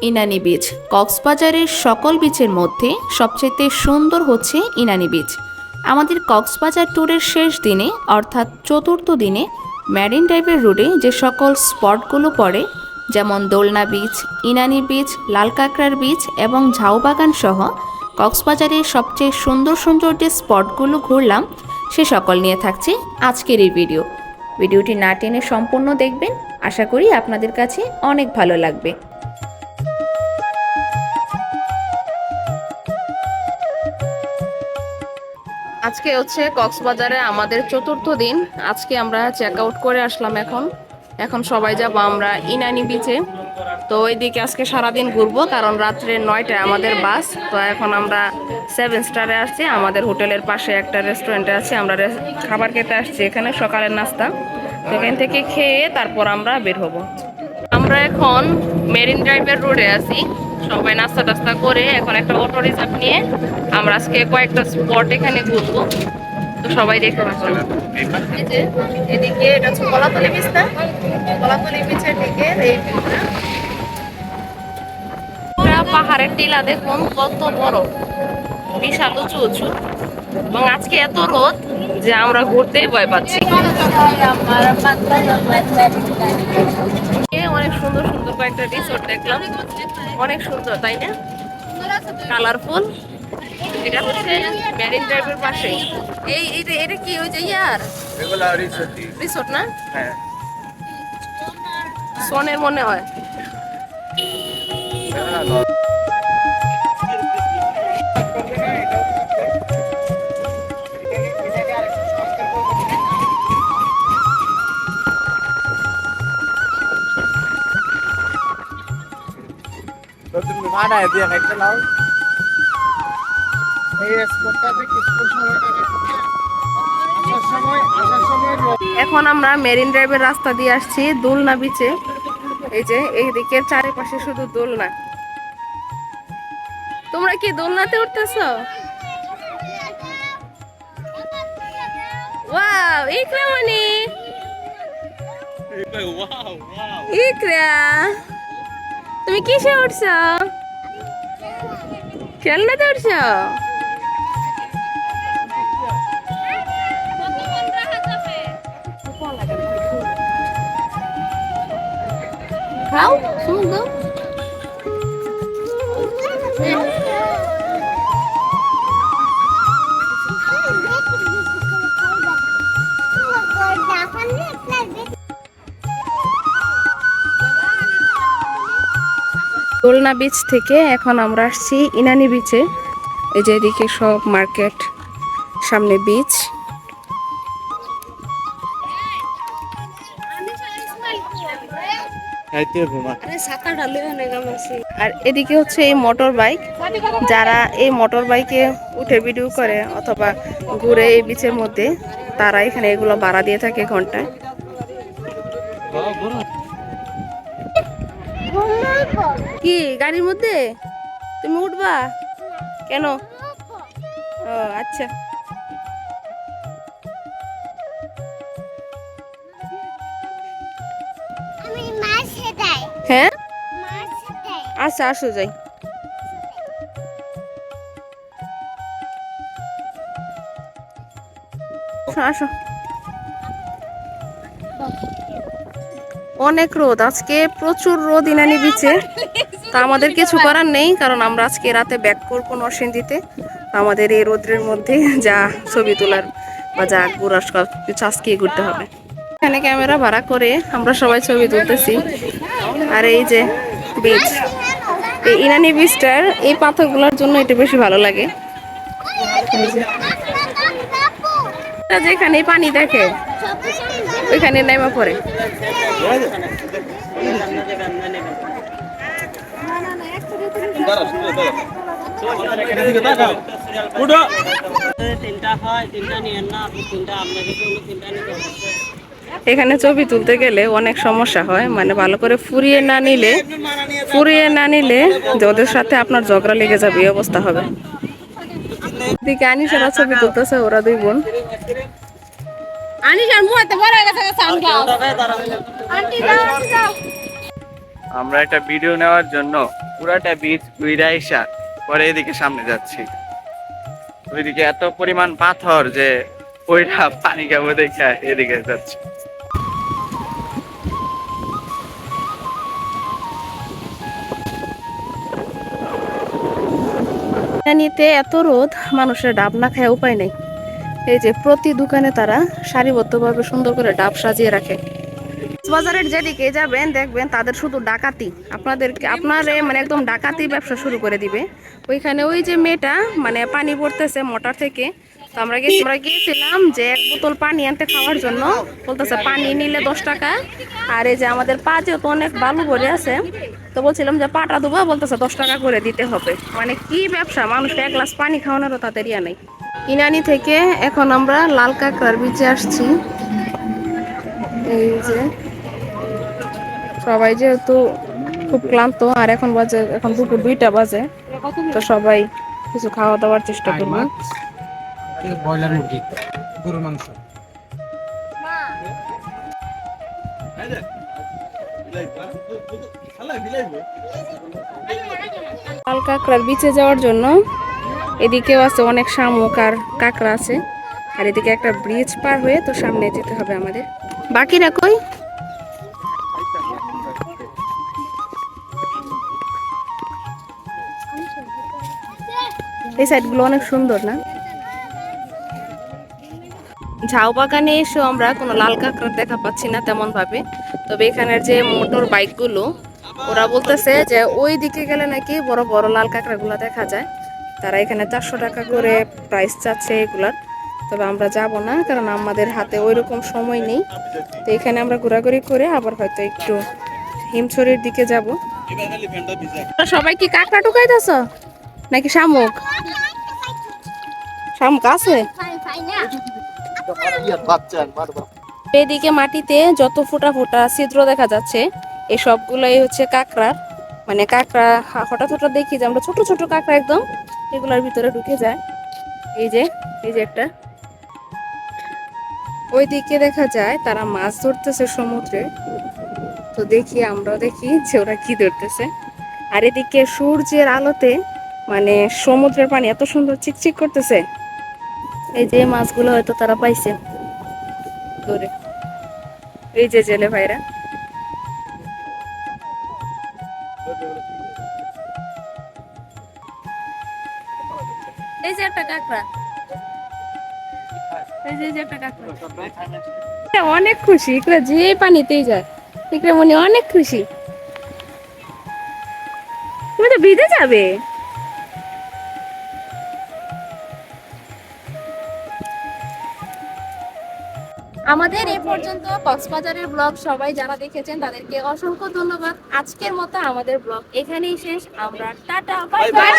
Inani beach. কক্সবাজারের সকল বিচের মধ্যে সবচেয়ে সুন্দর হচ্ছে ইনানি বিচ। আমাদের কক্সবাজার ট্যুরের শেষ দিনে অর্থাৎ চতুর্থ দিনে ম্যারিন ড্রাইভের রোডে যে সকল স্পটগুলো পড়ে, যেমন দোলনা বিচ, ইনানি বিচ, লাল কাঁকড়ার বিচ এবং ঝাউবাগান সহ কক্সবাজারের সবচেয়ে সুন্দর সুন্দর যে স্পটগুলো ঘুরলাম সে সকল নিয়ে থাকছে আজকের এই ভিডিওটি না টেনে সম্পূর্ণ দেখবেন। আশা করি আপনাদের কাছে অনেক ভালো লাগবে। আজকে হচ্ছে কক্সবাজারে আমাদের চতুর্থ দিন। আজকে আমরা চেক আউট করে আসলাম। এখন সবাই যাব আমরা ইনানি বিচে। তো ওইদিকে আজকে সারাদিন ঘুরবো, কারণ রাত্রে 9টায় আমাদের বাস। তো এখন আমরা 7 স্টারে আসছি, আমাদের হোটেলের পাশে একটা রেস্টুরেন্টে আছি। আমরা খাবার খেতে আসছি এখানে, সকালের নাস্তা। তো এখান থেকে খেয়ে তারপর আমরা বের হব। আমরা এখন মেরিন ড্রাইভের রোডে আছি। সবাই নাস্তা টাস্তা করে এখন একটা অটো রিজার্ভ নিয়ে আমরা আজকে কয়েকটা স্পট এখানে ঘুরবো। তো সবাই দেখতে পাচ্ছেন, এই যে এদিকে এটা হচ্ছে কলাতলি বিচটা। কলাতলি বিচের দিকে এই পাহাড়ের টিলা দেখুন কত বড়, বিশাল উঁচু উঁচু। এবং আজকে এত রোদ যে আমরা ঘুরতেই ভয় পাচ্ছি। অনেক সুন্দর সুন্দর কয়েকটা রিসোর্ট দেখলাম, অনেক সুন্দর তাই না, কালারফুল। এটা হচ্ছে মেরিন ড্রাইভের পাশে। এটা কি ওই যে রিসোর্ট না? হ্যাঁ, সোনের মনে হয়। ভাড়া দিয়ে খাইতে নাও। এখন আমরা মেরিন ড্রাইভের রাস্তা দিয়ে আসছি দোলনা বিচে। এই যে এইদিকে চারিপাশে শুধু দোলনা। তোমরা কি দোলনাতে উঠতেছো? ওয়াও, ইকরা মনি, ইকরা তুমি কিসে উঠছো? খেলনাতে উঠছো? খাও, সুন্দর। দোলনা বিচ থেকে এখন আমরা আসছি ইনানি বিচে। এই যে এদিকে সব মার্কেট, সামনে বিচ। আর এদিকে হচ্ছে এই মোটর বাইক। যারা এই মোটর বাইকে উঠে ভিডিও করে অথবা ঘুরে এই বিচের মধ্যে, তারা এখানে এগুলো ভাড়া দিয়ে থাকে ঘন্টায়। কি গাড়ির মধ্যে তুমি উঠবা কেন? ও আচ্ছা। হ্যাঁ আচ্ছা, আসো যাই। আসো। অনেক রোদ আজকে, প্রচুর রোদ ইনানি বিচে। তা আমাদের কিছু করার নেই, কারণ আমরা আজকে রাতে ব্যাক করবো নরসিংদীতে। আমাদের এই রোদ্রের মধ্যে যা ছবি তোলার বা যা ঘোরার সব কিছু আজকেই ঘুরতে হবে। এখানে ক্যামেরা ভাড়া করে আমরা সবাই ছবি তুলতেছি। আর এই যে বিচ, এই ইনানি বিচটার এই পাথরগুলোর জন্য এটা বেশি ভালো লাগে। যেখানে পানি দেখে ওইখানে নেমা পড়ে। এখানে ছবি তুলতে গেলে অনেক সমস্যা হয়, মানে ভালো করে ফুরিয়ে না নিলে ওদের সাথে আপনার ঝগড়া লেগে যাবে, এই অবস্থা হবে। দিকে আনিসারা ছবি তুলতেছে, ওরা দুই বোন। আনিসার মুহাতে বড় গেছে সানগ্লাস। আন্টি দাও আমরা একটা ভিডিও নেওয়ার জন্য পুরাটা বীজ ঘুরে আইসা পরে এদিকে সামনে যাচ্ছি। ওইদিকে এত পরিমাণ পাথর যে ওইটা পানি খাবো দেখে এদিকে যাচ্ছি। নিতে এত রোদ, মানুষের ডাব না খায় উপায় নেই। এই যে প্রতি দোকানে তারা সারিবদ্ধভাবে সুন্দর করে ডাব সাজিয়ে রাখে। বাজারের যেদিকে যাবেন দেখবেন তাদের শুধু ডাকাতি, আপনারে মানে একদম ডাকাতি ব্যবসা শুরু করে দিবে। ওইখানে ওই যে মেয়েটা মানে পানি পড়তেছে মোটর থেকে, তো আমরা গিয়েছিলাম যে এক বোতল পানি আনতে খাওয়ার জন্য, বলতেছে পানি নিলে 10 টাকা। আর এই যে আমাদের পা যেহেতু অনেক বালু ভরে আছে, তো বলছিলাম যে পাটা দেবো, বলতেছে 10 টাকা করে দিতে হবে। মানে কি ব্যবসা, মানুষকে এক গ্লাস পানি খাওয়ানোরও তাদের ইয়া নেই। ইনানি থেকে এখন আমরা লাল কাঁকড়ার বিচে আসছি। এই যে সবাই যেহেতু খুব ক্লান্ত, আর এখন দুপুর 2টা বাজে, তো সবাই কিছু খাওয়া দাওয়ার চেষ্টা করবো। ব্রয়লার মুরগি, গরুর মাংস। লাল কাঁকড়ার বিচে যাওয়ার জন্য এদিকেও আছে অনেক শামুক আর কাঁকড়া আছে, আর এদিকে একটা ব্রিজ পার হয়ে তো সামনে যেতে হবে আমাদের। বাকিরা কই? এই সাইডগুলো অনেক সুন্দর না? ঝাউ বাগানে এসেও আমরা কোনো লাল কাঁকড়া দেখা পাচ্ছি না তেমন ভাবে। তবে এখানের যে মোটর বাইকগুলো, ওরা বলতেছে যে ওই দিকে গেলে নাকি বড় বড় লাল কাঁকড়াগুলো দেখা যায়। তারা এখানে 400 টাকা করে প্রাইস চাচ্ছে এগুলার। তবে আমরা যাব না, কারণ আমাদের হাতে ওই রকম সময় নেই। তো এখানে আমরা ঘোরাঘুরি করে আবার হয়তো একটু হিমছড়ির দিকে যাব। সবাই কি কাঁকড়া টুকাইতেছ নাকি শামুক? শামুক আছে। এদিকে মাটিতে যত ফোঁটা ফোঁটা ছিদ্র দেখা যাচ্ছে, এই সবগুলাই হচ্ছে কাঁকড়ার। মানে কাঁকড়া হঠাৎ হঠাৎ দেখি যে আমরা ছোট ছোট কাঁকড়া একদম এগুলোর ভিতরে ঢুকে যায়। এই যে একটা ওইদিকে দেখা যায় তারা মাছ ধরতেছে সমুদ্রে। তো আমরাও দেখি যে ওরা কি ধরতেছে। আর এদিকে সূর্যের আলোতে মানে সমুদ্রের পানি এত সুন্দর চিকচিক করতেছে। এই যে মাছগুলো হয়তো তারা পাইছে ধরে, এই যে জেলে ভাইরা। এই যে একটা কাঁকড়া, এই যে একটা কাঁকড়া। অনেক খুশি, এগুলো যে পানিতেই যায় এগুলো মনে অনেক খুশি। তুমি তো ভিজে যাবে। আমাদের এই পর্যন্ত কক্সবাজারের ব্লগ সবাই যারা দেখেছেন তাদেরকে অসংখ্য ধন্যবাদ। আজকের মতো আমাদের ব্লগ এখানেই শেষ। আমরা টাটা, বাই বাই।